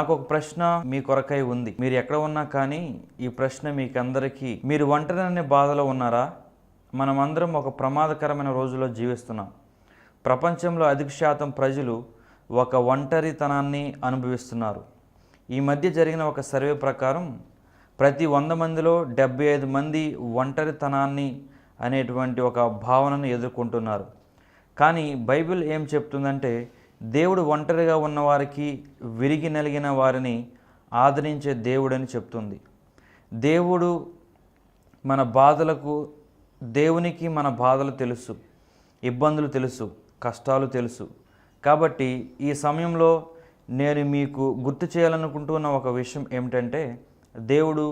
నాకు ఒక ప్రశ్న మీ కొరకై ఉంది. మీరు ఎక్కడ ఉన్నా కానీ ఈ ప్రశ్న మీకందరికీ, మీరు ఒంటరి అనే బాధలో ఉన్నారా? మనమందరం ఒక ప్రమాదకరమైన రోజుల్లో జీవిస్తున్నాం. ప్రపంచంలో అధిక శాతం ప్రజలు ఒక ఒంటరితనాన్ని అనుభవిస్తున్నారు. ఈ మధ్య జరిగిన ఒక సర్వే ప్రకారం ప్రతి 100 మందిలో 75 మంది ఒంటరితనాన్ని అనేటువంటి ఒక భావనను ఎదుర్కొంటున్నారు. కానీ బైబిల్ ఏం చెప్తుందంటే, దేవుడు ఒంటరిగా ఉన్నవారికి, విరిగి నలిగిన వారిని ఆదరించే దేవుడని చెప్తుంది. దేవుడు మన బాధలకు, దేవునికి మన బాధలు తెలుసు, ఇబ్బందులు తెలుసు, కష్టాలు తెలుసు. కాబట్టి ఈ సమయంలో నేను మీకు గుర్తు చేయాలనుకుంటున్న ఒక విషయం ఏమిటంటే, దేవుడు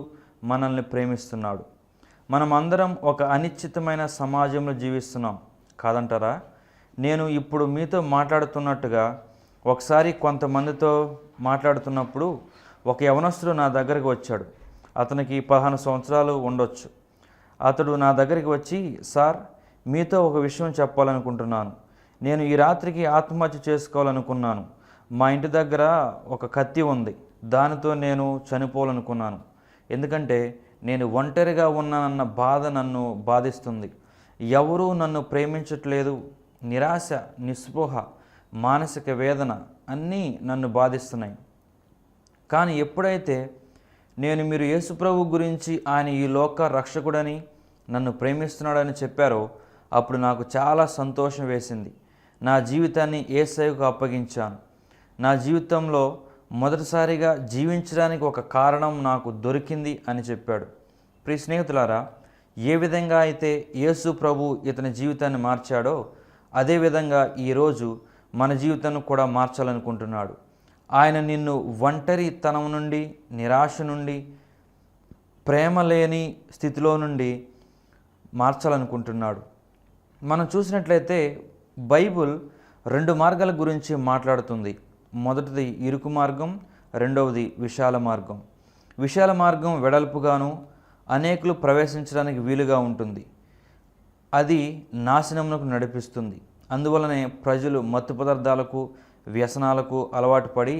మనల్ని ప్రేమిస్తున్నాడు. మనం అందరం ఒక అనిశ్చితమైన సమాజంలో జీవిస్తున్నాం కాదంటారా? నేను ఇప్పుడు మీతో మాట్లాడుతున్నట్టుగా ఒకసారి కొంతమందితో మాట్లాడుతున్నప్పుడు ఒక యవనస్తుడు నా దగ్గరికి వచ్చాడు. అతనికి 15 సంవత్సరాలు ఉండొచ్చు. అతడు నా దగ్గరికి వచ్చి, సార్, మీతో ఒక విషయం చెప్పాలనుకుంటున్నాను. నేను ఈ రాత్రికి ఆత్మహత్య చేసుకోవాలనుకున్నాను. మా ఇంటి దగ్గర ఒక కత్తి ఉంది, దానితో నేను చనిపోవాలనుకున్నాను. ఎందుకంటే నేను ఒంటరిగా ఉన్నానన్న బాధ నన్ను బాధిస్తుంది. ఎవరూ నన్ను ప్రేమించట్లేదు. నిరాశ, నిస్పృహ, మానసిక వేదన అన్నీ నన్ను బాధిస్తున్నాయి. కానీ ఎప్పుడైతే మీరు యేసుప్రభు గురించి, ఆయన ఈ లోక రక్షకుడని, నన్ను ప్రేమిస్తున్నాడని చెప్పారో అప్పుడు నాకు చాలా సంతోషం వేసింది. నా జీవితాన్ని యేసయ్యకు అప్పగించాను. నా జీవితంలో మొదటిసారిగా జీవించడానికి ఒక కారణం నాకు దొరికింది అని చెప్పాడు. ప్రియ స్నేహితులారా, ఏ విధంగా అయితే యేసు ప్రభు ఇతని జీవితాన్ని మార్చాడో అదేవిధంగా ఈరోజు మన జీవితాన్ని కూడా మార్చాలనుకుంటున్నాడు. ఆయన నిన్ను ఒంటరితనం నుండి, నిరాశ నుండి, ప్రేమ లేని స్థితిలో నుండి మార్చాలనుకుంటున్నాడు. మనం చూసినట్లయితే బైబిల్ 2 మార్గాల గురించి మాట్లాడుతుంది. మొదటిది ఇరుకు మార్గం, రెండవది విశాల మార్గం. విశాల మార్గం వెడల్పుగాను అనేకులు ప్రవేశించడానికి వీలుగా ఉంటుంది. అది నాశనమునకు నడిపిస్తుంది. అందువలనే ప్రజలు మత్తు పదార్థాలకు, వ్యసనాలకు అలవాటు పడి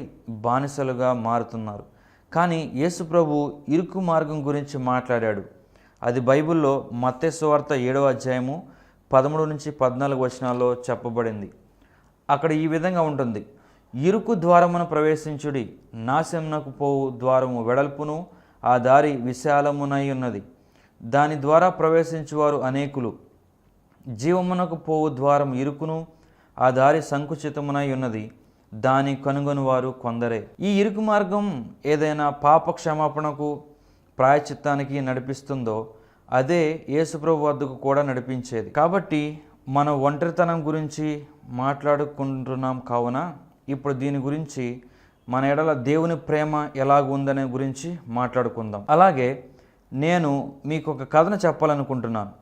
బానిసలుగా మారుతున్నారు. కానీ యేసు ప్రభు ఇరుకు మార్గం గురించి మాట్లాడాడు. అది బైబిల్లో మత్తయి సువార్త 7వ అధ్యాయము 13 నుంచి 14 వచనాల్లో చెప్పబడింది. అక్కడ ఈ విధంగా ఉంటుంది: ఇరుకు ద్వారమున ప్రవేశించుడి, నాశనమునకు పోవు ద్వారము వెడల్పును, ఆ దారి విశాలమునై ఉన్నది, దాని ద్వారా ప్రవేశించువారు అనేకులు. జీవమునకు పోవు ద్వారం ఇరుకును, ఆ దారి సంకుచితమునై ఉన్నది, దాని కనుగొని వారు కొందరే. ఈ ఇరుకు మార్గం ఏదైనా పాప క్షమాపణకు, ప్రాయశ్చిత్తానికి నడిపిస్తుందో అదే యేసుప్రభు వద్దకు కూడా నడిపించేది. కాబట్టి మనం ఒంటరితనం గురించి మాట్లాడుకుంటున్నాం కావున ఇప్పుడు దీని గురించి, మన ఎడల దేవుని ప్రేమ ఎలాగ ఉందనే గురించి మాట్లాడుకుందాం. అలాగే నేను మీకు ఒక కథను చెప్పాలనుకుంటున్నాను.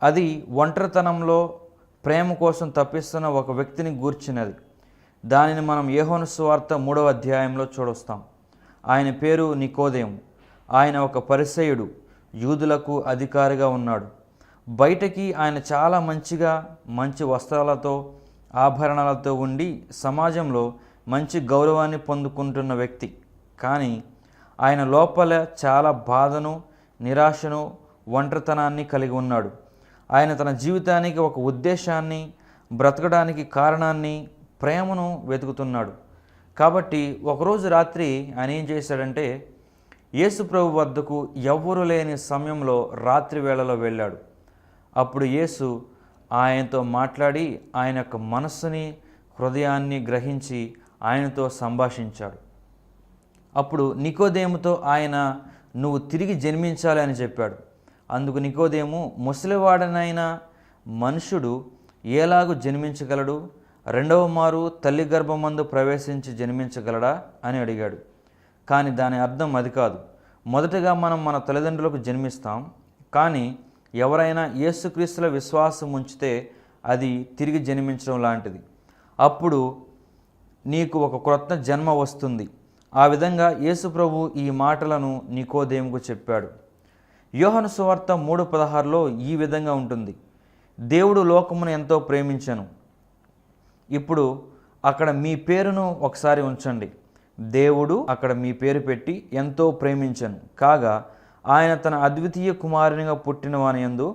అది ఒంటరితనంలో ప్రేమ కోసం తప్పిస్తున్న ఒక వ్యక్తిని గూర్చినది. దానిని మనం యోహాను సువార్త 3వ అధ్యాయంలో చూడొస్తాం. ఆయన పేరు నికోదేము. ఆయన ఒక పరిసయ్యుడు, యూదులకు అధికారిగా ఉన్నాడు. బయటకి ఆయన చాలా మంచి వస్త్రాలతో, ఆభరణాలతో ఉండి సమాజంలో మంచి గౌరవాన్ని పొందుకుంటున్న వ్యక్తి. కానీ ఆయన లోపల చాలా బాధను, నిరాశను, ఒంటరితనాన్ని కలిగి ఉన్నాడు. ఆయన తన జీవితానికి ఒక ఉద్దేశాన్ని, బ్రతకడానికి కారణాన్ని, ప్రేమను వెతుకుతున్నాడు. కాబట్టి ఒకరోజు రాత్రి ఆయన ఏం చేశాడంటే, యేసు ప్రభు వద్దకు ఎవ్వరూ లేని సమయంలో రాత్రి వేళలో వెళ్ళాడు. అప్పుడు యేసు ఆయనతో మాట్లాడి ఆయన యొక్క మనస్సుని, హృదయాన్ని గ్రహించి ఆయనతో సంభాషించాడు. అప్పుడు నికోదేముతో ఆయన, నువ్వు తిరిగి జన్మించాలి అని చెప్పాడు. అందుకు నికోదేము, ముసలివాడనైన మనుషుడు ఎలాగూ జన్మించగలడు? రెండవ మారు తల్లి గర్భమందు ప్రవేశించి జన్మించగలడా అని అడిగాడు. కానీ దాని అర్థం అది కాదు. మొదటగా మనం మన తల్లిదండ్రులకు జన్మిస్తాం, కానీ ఎవరైనా యేసుక్రీస్తుల విశ్వాసం ఉంచితే అది తిరిగి జన్మించడం లాంటిది. అప్పుడు నీకు ఒక క్రొత్త జన్మ వస్తుంది. ఆ విధంగా యేసు ప్రభు ఈ మాటలను నికోదేముకు చెప్పాడు. యోహాను సువార్త 3:16లో ఈ విధంగా ఉంటుంది: దేవుడు లోకమును ఎంతో ప్రేమించెను. ఇప్పుడు అక్కడ మీ పేరును ఒకసారి ఉంచండి. దేవుడు అక్కడ మీ పేరు పెట్టి ఎంతో ప్రేమించను, కాగా ఆయన తన అద్వితీయ కుమారునిగా పుట్టిన వాని యందు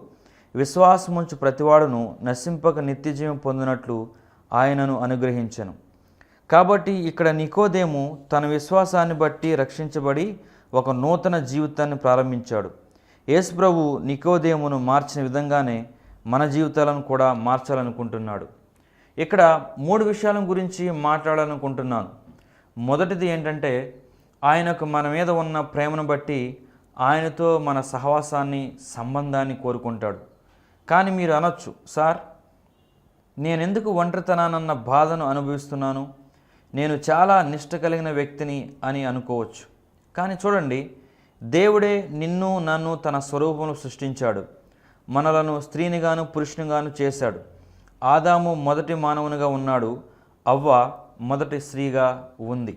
విశ్వాసముంచు ప్రతివాడును నశింపక నిత్యజీవం పొందినట్లు ఆయనను అనుగ్రహించను. కాబట్టి ఇక్కడ నికోదేము తన విశ్వాసాన్ని బట్టి రక్షించబడి ఒక నూతన జీవితాన్ని ప్రారంభించాడు. యేసుప్రభు నికోదేమును మార్చిన విధంగానే మన జీవితాలను కూడా మార్చాలనుకుంటున్నాడు. ఇక్కడ 3 విషయాల గురించి మాట్లాడాలనుకుంటున్నాను. మొదటిది ఏంటంటే, ఆయనకు మన మీద ఉన్న ప్రేమను బట్టి ఆయనతో మన సహవాసాన్ని, సంబంధాన్ని కోరుకుంటాడు. కానీ మీరు అనొచ్చు, సార్ నేనెందుకు ఒంటరితనానన్న బాధను అనుభవిస్తున్నాను, నేను చాలా నిష్ట కలిగిన వ్యక్తిని అని అనుకోవచ్చు. కానీ చూడండి, దేవుడే నిన్ను నన్ను తన స్వరూపంలో సృష్టించాడు. మనలను స్త్రీనిగాను పురుషునిగాను చేశాడు. ఆదాము మొదటి మానవునిగా ఉన్నాడు, అవ్వ మొదటి స్త్రీగా ఉంది.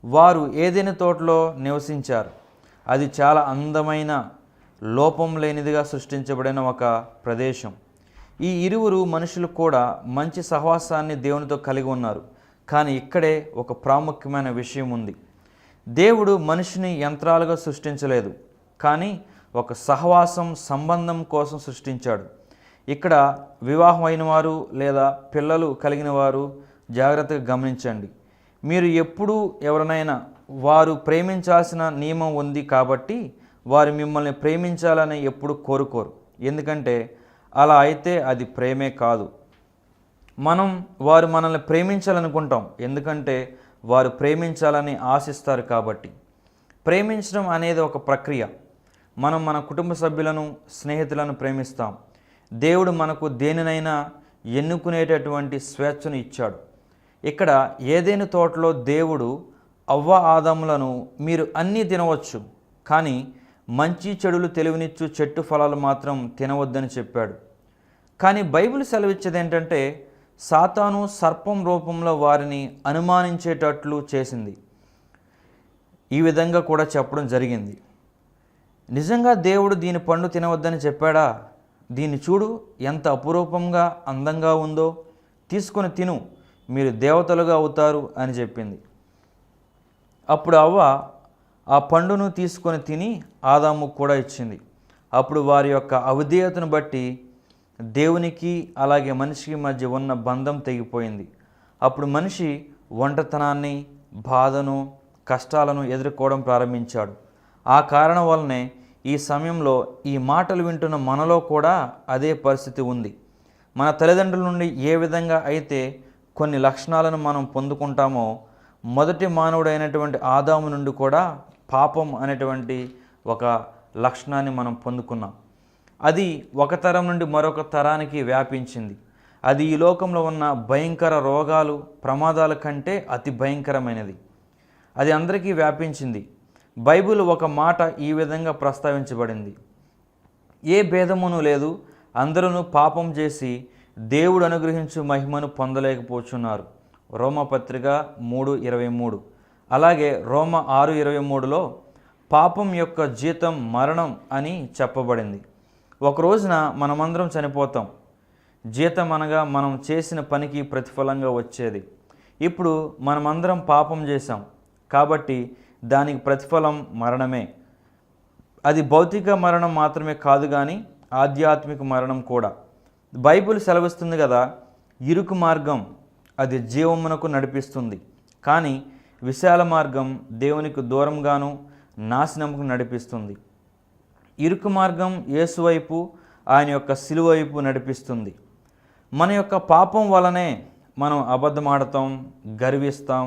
వారు ఏదైనా తోటలో నివసించారు. అది చాలా అందమైన, లోపం లేనిదిగా సృష్టించబడిన ఒక ప్రదేశం. ఈ ఇరువురు మనుషులు కూడా మంచి సహవాసాన్ని దేవునితో కలిగి ఉన్నారు. కానీ ఇక్కడే ఒక ప్రాముఖ్యమైన విషయం ఉంది. దేవుడు మనిషిని యంత్రాలుగా సృష్టించలేదు, కానీ ఒక సహవాసం, సంబంధం కోసం సృష్టించాడు. ఇక్కడ వివాహం అయిన వారు లేదా పిల్లలు కలిగిన వారు జాగ్రత్తగా గమనించండి. మీరు ఎప్పుడూ ఎవరినైనా వారు ప్రేమించాల్సిన నియమం ఉంది కాబట్టి వారు మిమ్మల్ని ప్రేమించాలని ఎప్పుడు కోరుకోరు. ఎందుకంటే అలా అయితే అది ప్రేమే కాదు. వారు మనల్ని ప్రేమించాలనుకుంటాం, ఎందుకంటే వారు ప్రేమించాలని ఆశిస్తారు కాబట్టి. ప్రేమించడం అనేది ఒక ప్రక్రియ. మనం మన కుటుంబ సభ్యులను, స్నేహితులను ప్రేమిస్తాం. దేవుడు మనకు దేనినైనా ఎన్నుకునేటటువంటి స్వేచ్ఛను ఇచ్చాడు. ఇక్కడ ఏదైనా తోటలో దేవుడు అవ్వ ఆదాములను మీరు అన్నీ తినవచ్చు, కానీ మంచి చెడులు తెలివినిచ్చు చెట్టు ఫలాలు మాత్రం తినవద్దని చెప్పాడు. కానీ బైబిల్ సెలవిచ్చేది ఏంటంటే, సాతాను సర్పం రూపంలో వారిని అనుమానించేటట్లు చేసింది. ఈ విధంగా కూడా చెప్పడం జరిగింది. నిజంగా దేవుడు దీని పండు తినవద్దని చెప్పాడా? దీన్ని చూడు, ఎంత అపురూపంగా అందంగా ఉందో, తీసుకొని తిను, మీరు దేవతలుగా అవుతారు అని చెప్పింది. అప్పుడు అవ్వ ఆ పండును తీసుకొని తిని ఆదాముకు కూడా ఇచ్చింది. అప్పుడు వారి యొక్క అవిధేయతను బట్టి దేవునికి అలాగే మనిషికి మధ్య ఉన్న బంధం తెగిపోయింది. అప్పుడు మనిషి ఒంటరితనాన్ని, బాధను, కష్టాలను ఎదుర్కోవడం ప్రారంభించాడు. ఆ కారణం వల్లనే ఈ సమయంలో ఈ మాటలు వింటున్న మనలో కూడా అదే పరిస్థితి ఉంది. మన తల్లిదండ్రుల నుండి ఏ విధంగా అయితే కొన్ని లక్షణాలను మనం పొందుకుంటామో, మొదటి మానవుడైనటువంటి ఆదాము నుండి కూడా పాపం అనేటువంటి ఒక లక్షణాన్ని మనం పొందుకున్నాం. అది ఒక తరం నుండి మరొక తరానికి వ్యాపించింది. అది ఈ లోకంలో ఉన్న భయంకర రోగాలు, ప్రమాదాల కంటే అతి భయంకరమైనది. అది అందరికీ వ్యాపించింది. బైబిల్ ఒక మాట ఈ విధంగా ప్రస్తావించబడింది, ఏ భేదమును లేదు, అందరూ పాపం చేసి దేవుడు అనుగ్రహించు మహిమను పొందలేకపోతున్నారు. రోమపత్రిక 3:23. అలాగే రోమ 6:23లో పాపం యొక్క జీతం మరణం అని చెప్పబడింది. ఒక రోజున మనమందరం చనిపోతాం. జీతం అనగా మనం చేసిన పనికి ప్రతిఫలంగా వచ్చేది. ఇప్పుడు మనమందరం పాపం చేశాం కాబట్టి దానికి ప్రతిఫలం మరణమే. అది భౌతిక మరణం మాత్రమే కాదు, కానీ ఆధ్యాత్మిక మరణం కూడా. బైబిల్ సెలవిస్తుంది కదా, ఇరుకు మార్గం అది జీవమునకు నడిపిస్తుంది, కానీ విశాల మార్గం దేవునికి దూరంగాను నాశనముకు నడిపిస్తుంది. ఇరుకు మార్గం యేసు వైపు, ఆయన యొక్క సిలువ వైపు నడిపిస్తుంది. మన యొక్క పాపం వలనే మనం అబద్ధమాడతాం, గర్విస్తాం,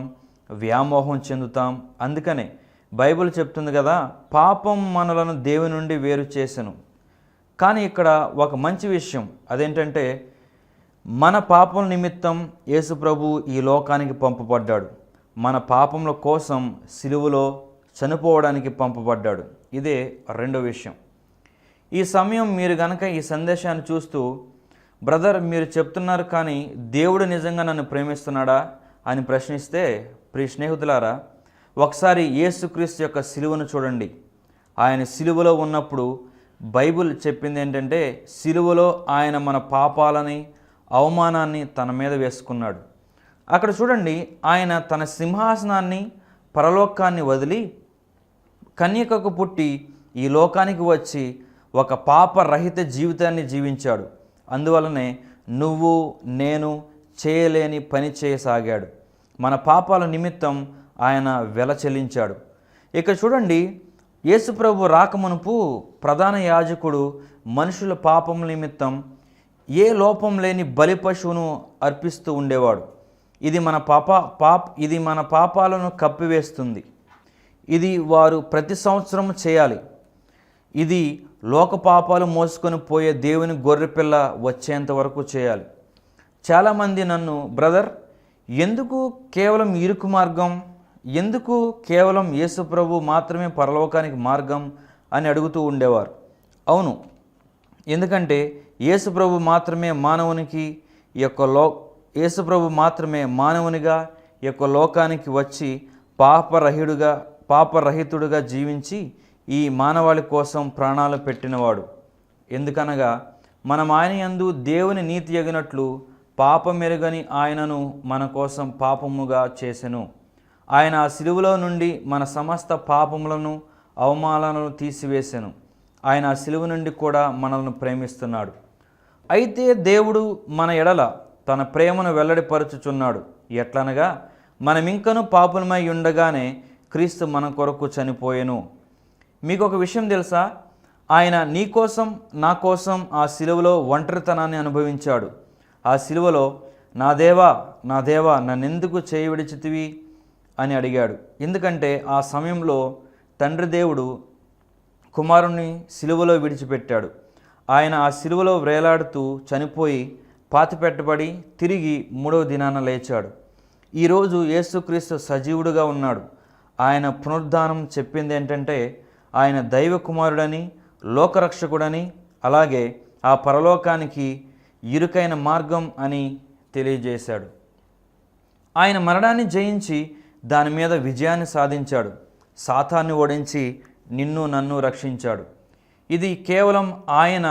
వ్యామోహం చెందుతాం. అందుకనే బైబిల్ చెప్తుంది కదా, పాపం మనలను దేవుని నుండి వేరు చేసెను. కానీ ఇక్కడ ఒక మంచి విషయం, అదేంటంటే మన పాపం నిమిత్తం యేసు ప్రభు ఈ లోకానికి పంపబడ్డాడు. మన పాపముల కోసం సిలువలో చనిపోవడానికి పంపబడ్డాడు. ఇదే రెండో విషయం. ఈ సమయం మీరు గనక ఈ సందేశాన్ని చూస్తూ, బ్రదర్ మీరు చెప్తున్నారు కానీ దేవుడు నిజంగా నన్ను ప్రేమిస్తున్నాడా అని ప్రశ్నిస్తే, ప్రియ స్నేహితులారా, ఒకసారి యేసుక్రీస్తు యొక్క సిలువను చూడండి. ఆయన సిలువలో ఉన్నప్పుడు బైబిల్ చెప్పింది ఏంటంటే, సిలువలో ఆయన మన పాపాలని, అవమానాన్ని తన మీద వేసుకున్నాడు. అక్కడ చూడండి, ఆయన తన సింహాసనాన్ని పరలోకాన్ని వదిలి కన్యకకు పుట్టి ఈ లోకానికి వచ్చి ఒక పాపరహిత జీవితాన్ని జీవించాడు. అందువలనే నువ్వు నేను చేయలేని పని చేయసాగాడు. మన పాపాల నిమిత్తం ఆయన వెల చెల్లించాడు. ఇక్కడ చూడండి, యేసుప్రభు రాకమునుపు ప్రధాన యాజకుడు మనుషుల పాపం నిమిత్తం ఏ లోపం లేని బలి పశువును అర్పిస్తూ ఉండేవాడు. ఇది మన పాపాలను కప్పివేస్తుంది. ఇది వారు ప్రతి సంవత్సరం చేయాలి. ఇది లోక పాపాలు మోసుకొని పోయే దేవుని గొర్రెపిల్ల వచ్చేంత వరకు చేయాలి. చాలామంది నన్ను, బ్రదర్, ఎందుకు కేవలం ఇరుకు మార్గం, ఎందుకు కేవలం యేసుప్రభు మాత్రమే పరలోకానికి మార్గం అని అడుగుతూ ఉండేవారు. అవును, ఎందుకంటే యేసుప్రభు మాత్రమే మానవునిగా ఈ యొక్క లోకానికి వచ్చి పాపరహితుడుగా జీవించి ఈ మానవాళి కోసం ప్రాణాలు పెట్టినవాడు. ఎందుకనగా మనం ఆయన యందు దేవుని నీతి ఎగినట్లు పాపమెరుగని ఆయనను మన కోసం పాపముగా చేసెను. ఆయన ఆ సిలువలో నుండి మన సమస్త పాపములను అవమానాలను తీసివేసెను. ఆయన ఆ సిలువ నుండి కూడా మనల్ని ప్రేమిస్తున్నాడు. అయితే దేవుడు మన ఎడల తన ప్రేమను వెల్లడిపరుచుచున్నాడు. ఎట్లనగా మనమింకను పాపులమై ఉండగానే క్రీస్తు మన కొరకు చనిపోయెను. మీకు ఒక విషయం తెలుసా? ఆయన నీ కోసం నా కోసం ఆ సిలువలో ఒంటరితనాన్ని అనుభవించాడు. ఆ సిలువలో నా దేవా నన్నెందుకు చేయి విడిచితివి అని అడిగాడు. ఎందుకంటే ఆ సమయంలో తండ్రి దేవుడు కుమారుణ్ణి సిలువలో విడిచిపెట్టాడు. ఆయన ఆ సిలువలో వేలాడుతూ చనిపోయి పాతిపెట్టబడి తిరిగి 3వ దినాన లేచాడు. ఈరోజు యేసుక్రీస్తు సజీవుడుగా ఉన్నాడు. ఆయన పునరుద్ధానం చెప్పింది ఏంటంటే ఆయన దైవ కుమారుడని, లోకరక్షకుడని, అలాగే ఆ పరలోకానికి ఇరుకైన మార్గం అని తెలియజేశాడు. ఆయన మరణాన్ని జయించి దాని మీద విజయాన్ని సాధించాడు. సాతాన్ని ఓడించి నిన్ను నన్ను రక్షించాడు. ఇది కేవలం ఆయన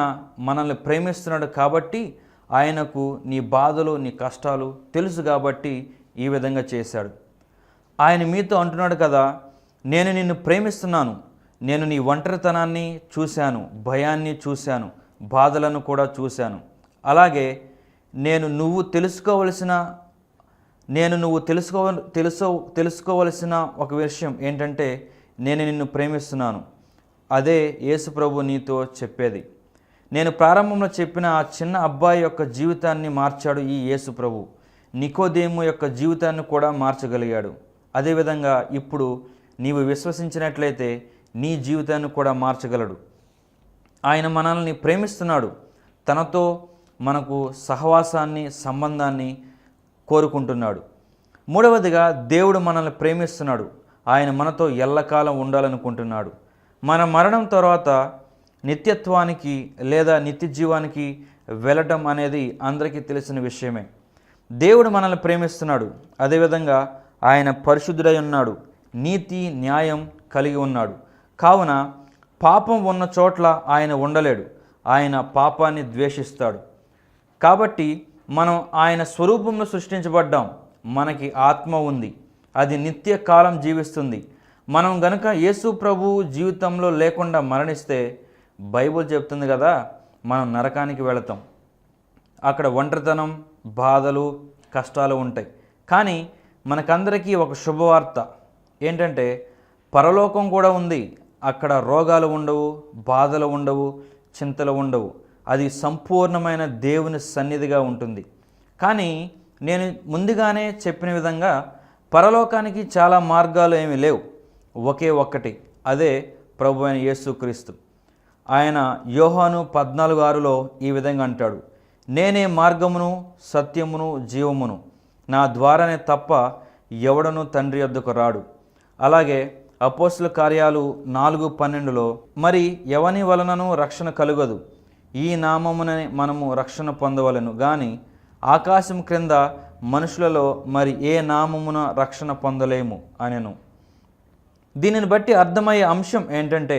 మనల్ని ప్రేమిస్తున్నాడు కాబట్టి, ఆయనకు నీ బాధలు నీ కష్టాలు తెలుసు కాబట్టి ఈ విధంగా చేశాడు. ఆయన మీతో అంటున్నాడు కదా, నేను నిన్ను ప్రేమిస్తున్నాను, నేను నీ ఒంటరితనాన్ని చూశాను, భయాన్ని చూశాను, బాధలను కూడా చూశాను. అలాగే నువ్వు తెలుసుకోవలసిన ఒక విషయం ఏంటంటే నేను నిన్ను ప్రేమిస్తున్నాను. అదే యేసుప్రభు నీతో చెప్పేది. నేను ప్రారంభంలో చెప్పిన ఆ చిన్న అబ్బాయి యొక్క జీవితాన్ని మార్చాడు ఈ యేసుప్రభు. నికోదేము యొక్క జీవితాన్ని కూడా మార్చగలిగాడు. అదేవిధంగా ఇప్పుడు నీవు విశ్వసించినట్లయితే నీ జీవితాన్ని కూడా మార్చగలడు. ఆయన మనల్ని ప్రేమిస్తున్నాడు. తనతో మనకు సహవాసాన్ని, సంబంధాన్ని కోరుకుంటున్నాడు. మూడవదిగా, దేవుడు మనల్ని ప్రేమిస్తున్నాడు. ఆయన మనతో ఎల్లకాలం ఉండాలనుకుంటున్నాడు. మన మరణం తర్వాత నిత్యత్వానికి లేదా నిత్య జీవానికి వెళ్ళటం అనేది అందరికీ తెలిసిన విషయమే. దేవుడు మనల్ని ప్రేమిస్తున్నాడు. అదేవిధంగా ఆయన పరిశుద్ధుడై ఉన్నాడు, నీతి న్యాయం కలిగి ఉన్నాడు. కావున పాపం ఉన్న చోట్ల ఆయన ఉండలేడు. ఆయన పాపాన్ని ద్వేషిస్తాడు. కాబట్టి మనం ఆయన స్వరూపంలో సృష్టించబడ్డాం. మనకి ఆత్మ ఉంది, అది నిత్య కాలం జీవిస్తుంది. మనం గనుక యేసు ప్రభు జీవితంలో లేకుండా మరణిస్తే బైబిల్ చెప్తుంది కదా, మనం నరకానికి వెళతాం. అక్కడ ఒంటరితనం, బాధలు, కష్టాలు ఉంటాయి. కానీ మనకందరికీ ఒక శుభవార్త ఏంటంటే పరలోకం కూడా ఉంది. అక్కడ రోగాలు ఉండవు, బాధలు ఉండవు, చింతలు ఉండవు. అది సంపూర్ణమైన దేవుని సన్నిధిగా ఉంటుంది. కానీ నేను ముందుగానే చెప్పిన విధంగా పరలోకానికి చాలా మార్గాలు ఏమీ లేవు. ఒకే ఒక్కటి, అదే ప్రభు అయిన యేసుక్రీస్తు. ఆయన యోహాను 14:6లో ఈ విధంగా అంటాడు, నేనే మార్గమును సత్యమును జీవమును, నా ద్వారానే తప్ప ఎవడను తండ్రి యొద్దకు రాడు. అలాగే అపోస్తుల కార్యాలు 4:12లో, మరి ఎవని వలనను రక్షణ కలుగదు, ఈ నామముననే మనము రక్షణ పొందవలెను గాని ఆకాశం క్రింద మనుషులలో మరి ఏ నామమున రక్షణ పొందలేము అనెను. దీనిని బట్టి అర్థమయ్యే అంశం ఏంటంటే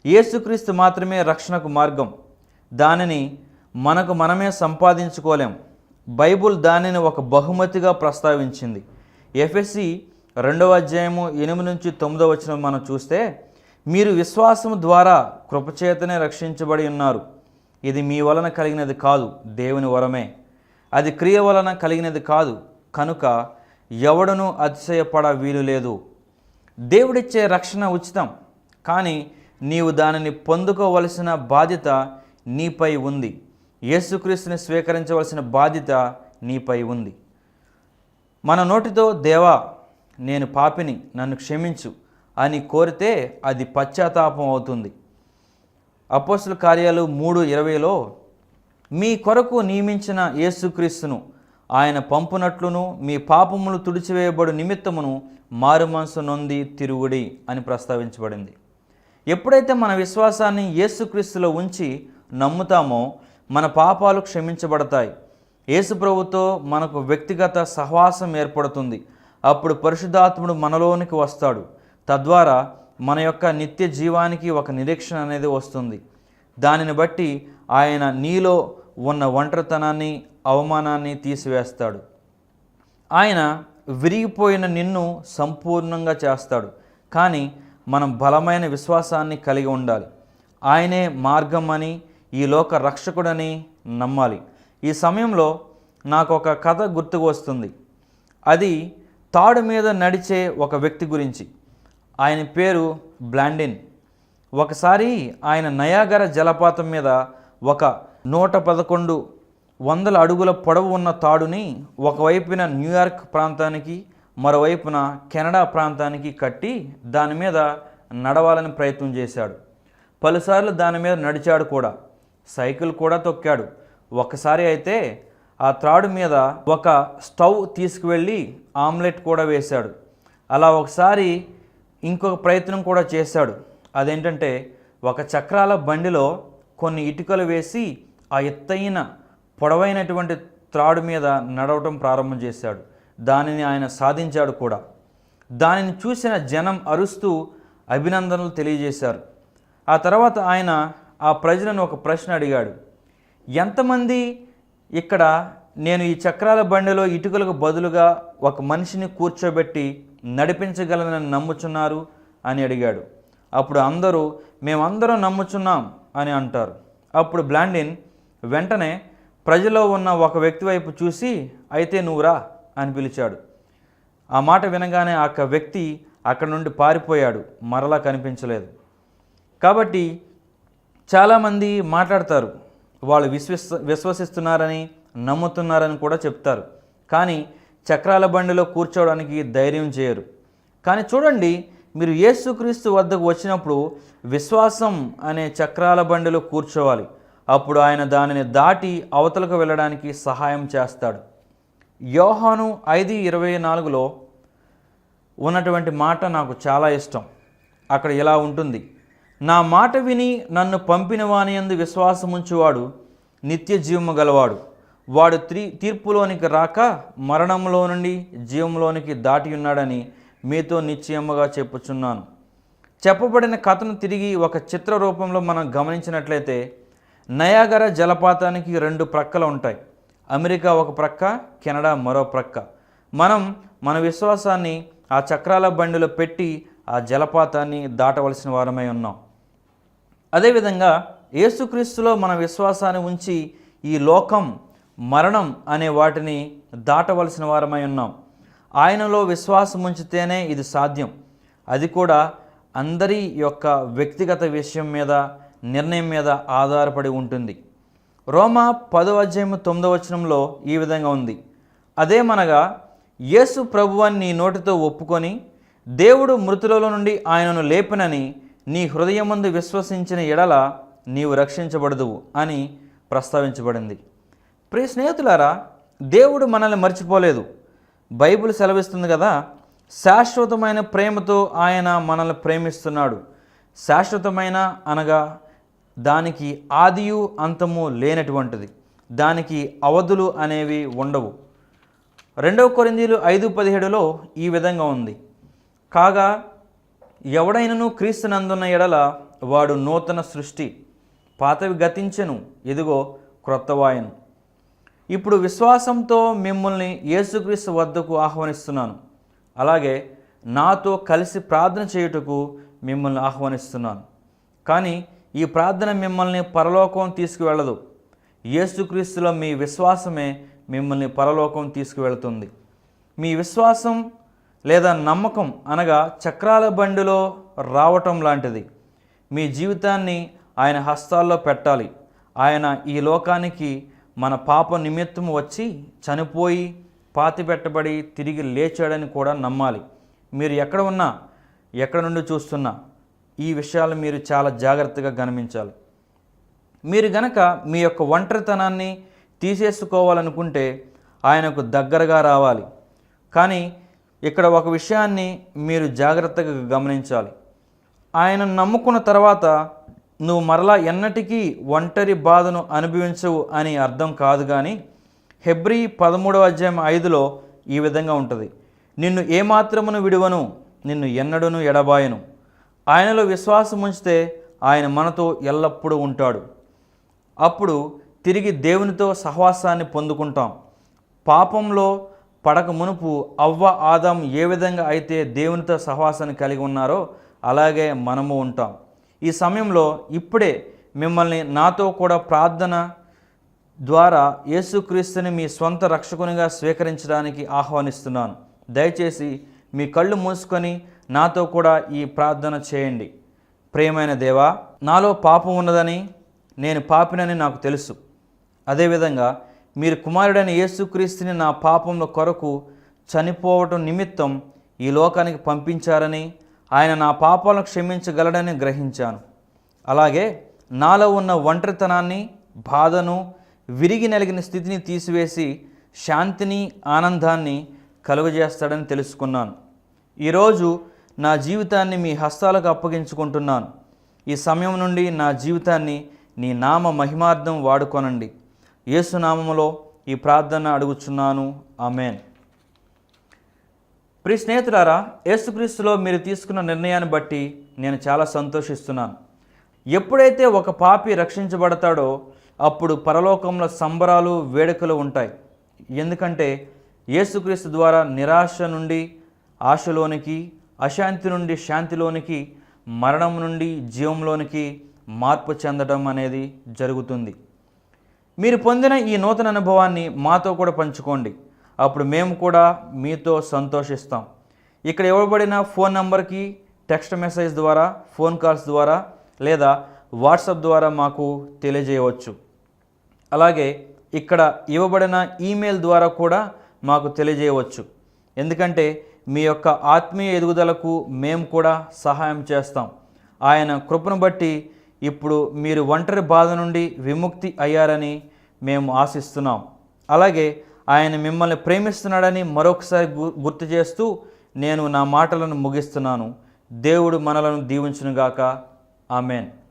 యేసుక్రీస్తు మాత్రమే రక్షణకు మార్గం. దానిని మనకు మనమే సంపాదించుకోలేం. బైబుల్ దానిని ఒక బహుమతిగా ప్రస్తావించింది. ఎఫెసీ 2:8-9 మనం చూస్తే, మీరు విశ్వాసము ద్వారా కృపచేతనే రక్షించబడి ఉన్నారు. ఇది మీ వలన కలిగినది కాదు, దేవుని వరమే. అది క్రియ వలన కలిగినది కాదు, కనుక ఎవడనూ అతిశయపడ వీలు లేదు. దేవుడిచ్చే రక్షణ ఉచితం, కానీ నీవు దానిని పొందుకోవలసిన బాధ్యత నీపై ఉంది. యేసుక్రీస్తుని స్వీకరించవలసిన బాధ్యత నీపై ఉంది. మన నోటితో దేవా నేను పాపిని, నన్ను క్షమించు అని కోరితే అది పశ్చాత్తాపం అవుతుంది. అపోస్తలుల కార్యాలు 3:20లో మీ కొరకు నియమించిన యేసుక్రీస్తును ఆయన పంపునట్లును మీ పాపములు తుడిచివేయబడు నిమిత్తమును మారుమనసు నొంది తిరుగుడి అని ప్రస్తావించబడింది. ఎప్పుడైతే మన విశ్వాసాన్ని యేసుక్రీస్తులో ఉంచి నమ్ముతామో మన పాపాలు క్షమించబడతాయి. యేసు ప్రభుతో మనకు వ్యక్తిగత సహవాసం ఏర్పడుతుంది. అప్పుడు పరిశుద్ధాత్ముడు మనలోనికి వస్తాడు. తద్వారా మన యొక్క నిత్య జీవానికి ఒక నిరీక్షణ అనేది వస్తుంది. దానిని బట్టి ఆయన నీలో ఉన్న ఒంటరితనాన్ని, అవమానాన్ని తీసివేస్తాడు. ఆయన విరిగిపోయిన నిన్ను సంపూర్ణంగా చేస్తాడు. కానీ మనం బలమైన విశ్వాసాన్ని కలిగి ఉండాలి. ఆయనే మార్గం అని, ఈ లోక రక్షకుడని నమ్మాలి. ఈ సమయంలో నాకు ఒక కథ గుర్తుకు వస్తుంది. అది తాడు మీద నడిచే ఒక వ్యక్తి గురించి. ఆయన పేరు బ్లాండిన్. ఒకసారి ఆయన నయాగర జలపాతం మీద ఒక 111 అడుగుల పొడవు ఉన్న తాడుని ఒకవైపున న్యూయార్క్ ప్రాంతానికి, మరోవైపున కెనడా ప్రాంతానికి కట్టి దాని మీద నడవాలని ప్రయత్నం చేశాడు. పలుసార్లు దాని మీద నడిచాడు కూడా, సైకిల్ కూడా తొక్కాడు. ఒకసారి అయితే ఆ త్రాడు మీద ఒక స్టవ్ తీసుకువెళ్ళి ఆమ్లెట్ కూడా వేశాడు. అలా ఒకసారి ఇంకొక ప్రయత్నం కూడా చేశాడు. అదేంటంటే ఒక చక్రాల బండిలో కొన్ని ఇటుకలు వేసి ఆ ఎత్తైన పొడవైనటువంటి త్రాడు మీద నడవటం ప్రారంభం చేశాడు. దానిని ఆయన సాధించాడు కూడా. దానిని చూసిన జనం అరుస్తూ అభినందనలు తెలియజేశారు. ఆ తర్వాత ఆయన ఆ ప్రజలను ఒక ప్రశ్న అడిగాడు. ఎంతమంది ఇక్కడ నేను ఈ చక్రాల బండిలో ఇటుకలకు బదులుగా ఒక మనిషిని కూర్చోబెట్టి నడిపించగలనని నమ్ముచున్నారు అని అడిగాడు. అప్పుడు అందరూ మేమందరం నమ్ముచున్నాం అని అంటారు. అప్పుడు బ్లాండిన్ వెంటనే ప్రజలో ఉన్న ఒక వ్యక్తి వైపు చూసి, అయితే నువ్వు రా అని పిలిచాడు. ఆ మాట వినగానే ఆ వ్యక్తి అక్కడ నుండి పారిపోయాడు, మరలా కనిపించలేదు. కాబట్టి చాలామంది మాట్లాడతారు, వాళ్ళు విశ్వసిస్తున్నారని, నమ్ముతున్నారని కూడా చెప్తారు. కానీ చక్రాల బండిలో కూర్చోవడానికి ధైర్యం చేయరు. కానీ చూడండి, మీరు యేసుక్రీస్తు వద్దకు వచ్చినప్పుడు విశ్వాసం అనే చక్రాల బండిలో కూర్చోవాలి. అప్పుడు ఆయన దానిని దాటి అవతలకు వెళ్ళడానికి సహాయం చేస్తాడు. యోహాను 5:24లో ఉన్నటువంటి మాట నాకు చాలా ఇష్టం. అక్కడ ఇలా ఉంటుంది, నా మాట విని నన్ను పంపిన వాని యందు విశ్వాసముంచువాడు నిత్య జీవము గలవాడు. వాడు తీర్పులోనికి రాక మరణంలో నుండి జీవంలోనికి దాటి ఉన్నాడని మీతో నిశ్చయముగా చెప్పుచున్నాను. చెప్పబడిన కథను తిరిగి ఒక చిత్ర రూపంలో మనం గమనించినట్లయితే, నయాగర జలపాతానికి 2 ప్రక్కలు ఉంటాయి. అమెరికా ఒక ప్రక్క, కెనడా మరో ప్రక్క. మనం మన విశ్వాసాన్ని ఆ చక్రాల బండిలో పెట్టి ఆ జలపాతాన్ని దాటవలసిన వారమై ఉన్నాం. అదేవిధంగా యేసుక్రీస్తులో మన విశ్వాసాన్ని ఉంచి ఈ లోకం, మరణం అనే వాటిని దాటవలసిన వారమై ఉన్నాం. ఆయనలో విశ్వాసం ఉంచితేనే ఇది సాధ్యం. అది కూడా అందరి యొక్క వ్యక్తిగత విషయం మీద, నిర్ణయం మీద ఆధారపడి ఉంటుంది. రోమా 10:9 ఈ విధంగా ఉంది, అదేమనగా యేసు ప్రభువని నీ నోటితో ఒప్పుకొని దేవుడు మృతులలో నుండి ఆయనను లేపినని నీ హృదయమందు విశ్వసించిన ఎడల నీవు రక్షించబడదువు అని ప్రస్తావించబడింది. ప్రియ స్నేహితులారా, దేవుడు మనల్ని మర్చిపోలేదు. బైబిల్ సెలవిస్తుంది కదా, శాశ్వతమైన ప్రేమతో ఆయన మనల్ని ప్రేమిస్తున్నాడు. శాశ్వతమైన అనగా దానికి ఆదియు అంతము లేనటువంటిది, దానికి అవధులు అనేవి ఉండవు. 2 కొరింథీయులు 5:17లో ఈ విధంగా ఉంది, కాగా ఎవడైనను క్రీస్తునందున్న ఎడల వాడు నూతన సృష్టి, పాతవి గతించెను, ఇదిగో క్రొత్తవాయను. ఇప్పుడు విశ్వాసంతో మిమ్మల్ని యేసుక్రీస్తు వద్దకు ఆహ్వానిస్తున్నాను. అలాగే నాతో కలిసి ప్రార్థన చేయుటకు మిమ్మల్ని ఆహ్వానిస్తున్నాను. కానీ ఈ ప్రార్థన మిమ్మల్ని పరలోకం తీసుకువెళ్ళదు. యేసుక్రీస్తులో మీ విశ్వాసమే మిమ్మల్ని పరలోకం తీసుకువెళుతుంది. మీ విశ్వాసం లేదా నమ్మకం అనగా చక్రాల బండిలో రావటం లాంటిది. మీ జీవితాన్ని ఆయన హస్తాల్లో పెట్టాలి. ఆయన ఈ లోకానికి మన పాప నిమిత్తము వచ్చి చనిపోయి పాతిపెట్టబడి తిరిగి లేచాడని కూడా నమ్మాలి. మీరు ఎక్కడ ఉన్నా, ఎక్కడ నుండి చూస్తున్నా ఈ విషయాలు మీరు చాలా జాగ్రత్తగా గమనించాలి. మీరు గనక మీ యొక్క ఒంటరితనాన్ని తీసేసుకోవాలనుకుంటే ఆయనకు దగ్గరగా రావాలి. కానీ ఇక్కడ ఒక విషయాన్ని మీరు జాగ్రత్తగా గమనించాలి. ఆయన నమ్ముకున్న తర్వాత నువ్వు మరలా ఎన్నటికీ ఒంటరి బాధను అనుభవించవు అని అర్థం కాదు. కానీ హెబ్రీ 13:5 ఈ విధంగా ఉంటుంది. నిన్ను ఏమాత్రమును విడువను, నిన్ను ఎన్నడూను ఎడబాయను. ఆయనలో విశ్వాసం ఉంచితే ఆయన మనతో ఎల్లప్పుడూ ఉంటాడు. అప్పుడు తిరిగి దేవునితో సహవాసాన్ని పొందుకుంటాం. పాపంలో పడక మునుపు అవ్వ ఆదాం ఏ విధంగా అయితే దేవునితో సహవాసాన్ని కలిగి ఉన్నారో అలాగే మనము ఉంటాం. ఈ సమయంలో ఇప్పుడే మిమ్మల్ని నాతో కూడా ప్రార్థన ద్వారా యేసుక్రీస్తుని మీ స్వంత రక్షకునిగా స్వీకరించడానికి ఆహ్వానిస్తున్నాను. దయచేసి మీ కళ్ళు మూసుకొని నాతో కూడా ఈ ప్రార్థన చేయండి. ప్రియమైన దేవా, నాలో పాపం ఉన్నదని, నేను పాపినని నాకు తెలుసు. అదేవిధంగా మీరు కుమారుడైన యేసుక్రీస్తుని నా పాపంలో కొరకు చనిపోవటం నిమిత్తం ఈ లోకానికి పంపించారని, ఆయన నా పాపాలను క్షమించగలడని గ్రహించాను. అలాగే నాలో ఉన్న ఒంటరితనాన్ని, బాధను, విరిగి నలిగిన స్థితిని తీసివేసి శాంతిని, ఆనందాన్ని కలుగజేస్తాడని తెలుసుకున్నాను. ఈరోజు నా జీవితాన్ని మీ హస్తాలకు అప్పగించుకుంటున్నాను. ఈ సమయం నుండి నా జీవితాన్ని నీ నామ మహిమార్థం వాడుకోనండి. యేసు నామములో ఈ ప్రార్థన అడుగుచున్నాను. ఆమేన్. ప్రియ స్నేహితులారా, యేసుక్రీస్తులో మీరు తీసుకున్న నిర్ణయాన్ని బట్టి నేను చాలా సంతోషిస్తున్నాను. ఎప్పుడైతే ఒక పాపి రక్షించబడతాడో అప్పుడు పరలోకంలో సంబరాలు, వేడుకలు ఉంటాయి. ఎందుకంటే యేసుక్రీస్తు ద్వారా నిరాశ నుండి ఆశలోనికి, అశాంతి నుండి శాంతిలోనికి, మరణం నుండి జీవంలోనికి మార్పు చెందడం అనేది జరుగుతుంది. మీరు పొందిన ఈ నూతన అనుభవాన్ని మాతో కూడా పంచుకోండి. అప్పుడు మేము కూడా మీతో సంతోషిస్తాం. ఇక్కడ ఇవ్వబడిన ఫోన్ నంబర్కి టెక్స్ట్ మెసేజ్ ద్వారా, ఫోన్ కాల్స్ ద్వారా లేదా వాట్సాప్ ద్వారా మాకు తెలియజేయవచ్చు. అలాగే ఇక్కడ ఇవ్వబడిన ఈమెయిల్ ద్వారా కూడా మాకు తెలియజేయవచ్చు. ఎందుకంటే మీ యొక్క ఆత్మీయ ఎదుగుదలకు మేము కూడా సహాయం చేస్తాం. ఆయన కృపను బట్టి ఇప్పుడు మీరు ఒంటరి బాధ నుండి విముక్తి అయ్యారని మేము ఆశిస్తున్నాం. అలాగే ఆయన మిమ్మల్ని ప్రేమిస్తున్నాడని మరొకసారి గుర్తు చేస్తూ నేను నా మాటలను ముగిస్తున్నాను. దేవుడు మనలను దీవించునుగాక. ఆమెన్.